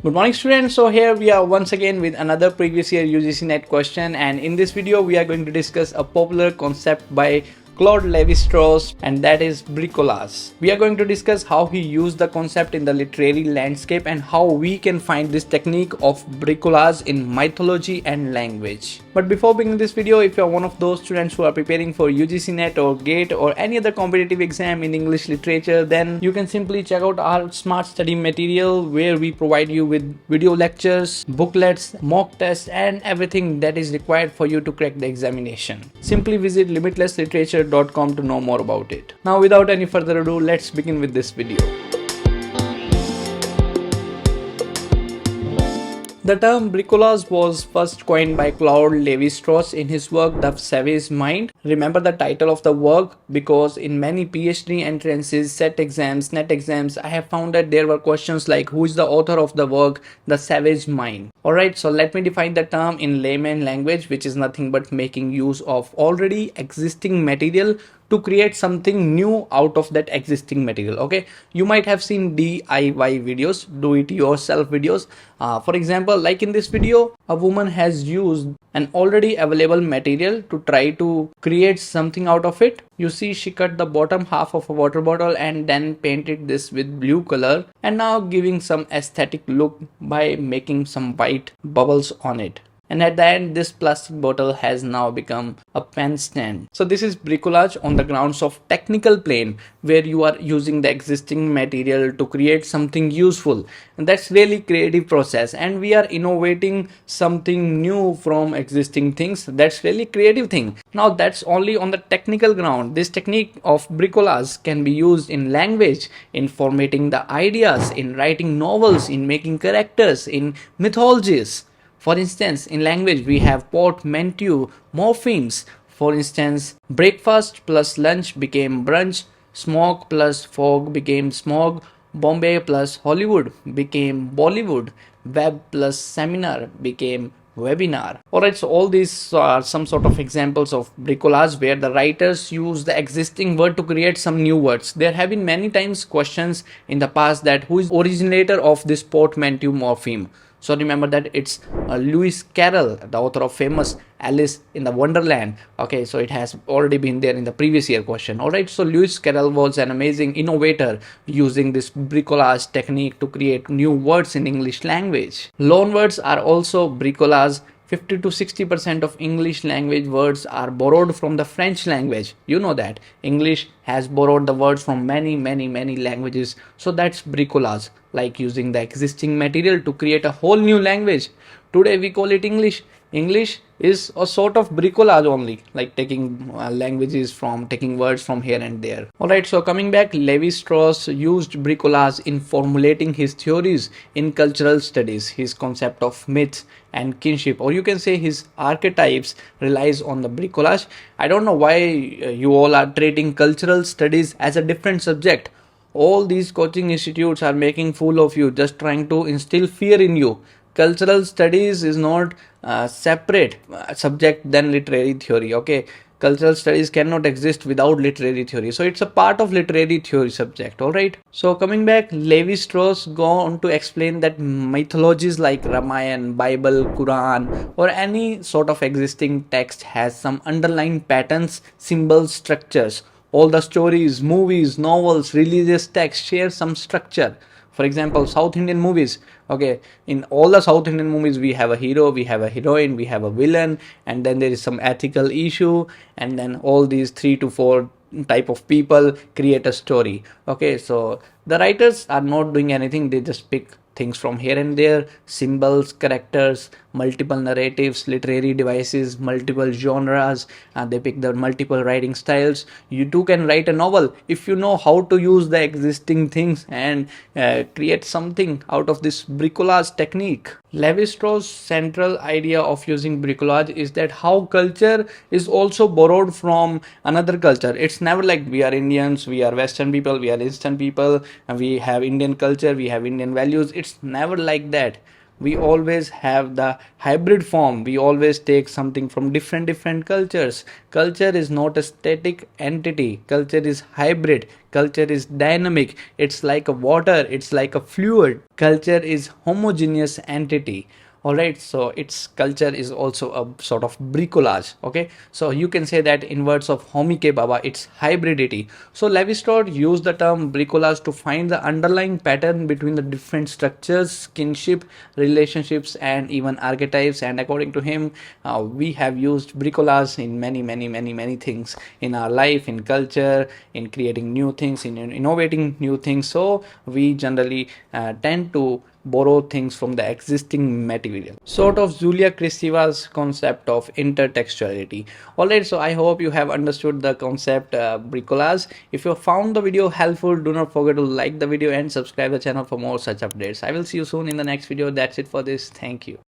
Good morning students. So here we are once again with another previous year UGC-NET question, and in this video we are going to discuss a popular concept by Claude Lévi-Strauss, and that is bricolage. We are going to discuss how he used the concept in the literary landscape and how we can find this technique of bricolage in mythology and language. But before beginning this video, if you are one of those students who are preparing for UGC-NET or GATE or any other competitive exam in English literature, then you can simply check out our smart study material where we provide you with video lectures, booklets, mock tests and everything that is required for you to crack the examination. Simply visit limitlessliterature.com to know more about it. Now without any further ado, let's begin with this video. The term bricolage was first coined by Claude Lévi-Strauss in his work The Savage Mind. Remember the title of the work because in many PhD entrances, set exams, NET exams, I have found that there were questions like who is the author of the work The Savage Mind. Alright, so let me define the term in layman language, which is nothing but making use of already existing material to create something new out of that existing material. Okay, you might have seen DIY videos, do it yourself videos. For example, like in this video, a woman has used an already available material to try to create something out of it. You see, she cut the bottom half of a water bottle and then painted this with blue color and now giving some aesthetic look by making some white bubbles on it. And at the end, this plastic bottle has now become a pen stand. So this is bricolage on the grounds of technical plane, where you are using the existing material to create something useful. And that's really creative process. And we are innovating something new from existing things. That's really creative thing. Now that's only on the technical ground. This technique of bricolage can be used in language, in formatting the ideas, in writing novels, in making characters, in mythologies. For instance, in language, we have portmanteau, morphemes. For instance, breakfast plus lunch became brunch, smog plus fog became smog, Bombay plus Hollywood became Bollywood, web plus seminar became webinar. Alright, so all these are some sort of examples of bricolage where the writers use the existing word to create some new words. There have been many times questions in the past that who is originator of this portmanteau morpheme. So remember that it's Lewis Carroll, the author of famous Alice in the Wonderland. Okay, so it has already been there in the previous year question. Alright, so Lewis Carroll was an amazing innovator using this bricolage technique to create new words in English language. Loan words are also bricolage. 50 to 60% of English language words are borrowed from the French language. You know that English has borrowed the words from many languages. So that's bricolage, like using the existing material to create a whole new language. Today we call it English. English is a sort of bricolage only, like taking taking words from here and there. Alright, so coming back, Levi-Strauss used bricolage in formulating his theories in cultural studies. His concept of myth and kinship, or you can say his archetypes, relies on the bricolage. I don't know why you all are treating cultural studies as a different subject. All these coaching institutes are making fool of you, just trying to instill fear in you. Cultural studies is not separate subject than literary theory. Okay, cultural studies cannot exist without literary theory, so it's a part of literary theory subject. All right, so coming back, Levi-Strauss go on to explain that mythologies like Ramayana, Bible, Quran or any sort of existing text has some underlying patterns, symbols, structures. All the stories, movies, novels, religious texts share some structure. For example, South Indian movies. Okay, in all the South Indian movies, we have a hero, we have a heroine, we have a villain, and then there is some ethical issue, and then all these 3 to 4 type of people create a story. Okay, so the writers are not doing anything, they just pick things from here and there, symbols, characters, multiple narratives, literary devices, multiple genres, they pick the multiple writing styles. You too can write a novel if you know how to use the existing things and create something out of this bricolage technique. Levi-Strauss' central idea of using bricolage is that how culture is also borrowed from another culture. It's never like we are Indians, we are Western people, we are Eastern people, and we have Indian culture, we have Indian values. It's never like that. we always have the hybrid form. We always take something from different cultures. Culture is not a static entity. Culture is hybrid. Culture is dynamic. It's like a water, it's like a fluid. Culture is homogeneous entity. All right, so its culture is also a sort of bricolage. Okay, so you can say that in words of Homike Baba, it's hybridity. So Levi-Strauss used the term bricolage to find the underlying pattern between the different structures, kinship, relationships, and even archetypes. And according to him, we have used bricolage in many things in our life, in culture, in creating new things, in innovating new things. So we generally tend to borrow things from the existing material, sort of Julia Kristeva's concept of intertextuality. Alright, so I hope you have understood the concept bricolage. If you found the video helpful, do not forget to like the video and subscribe the channel for more such updates. I will see you soon in the next video. That's it for this. Thank you.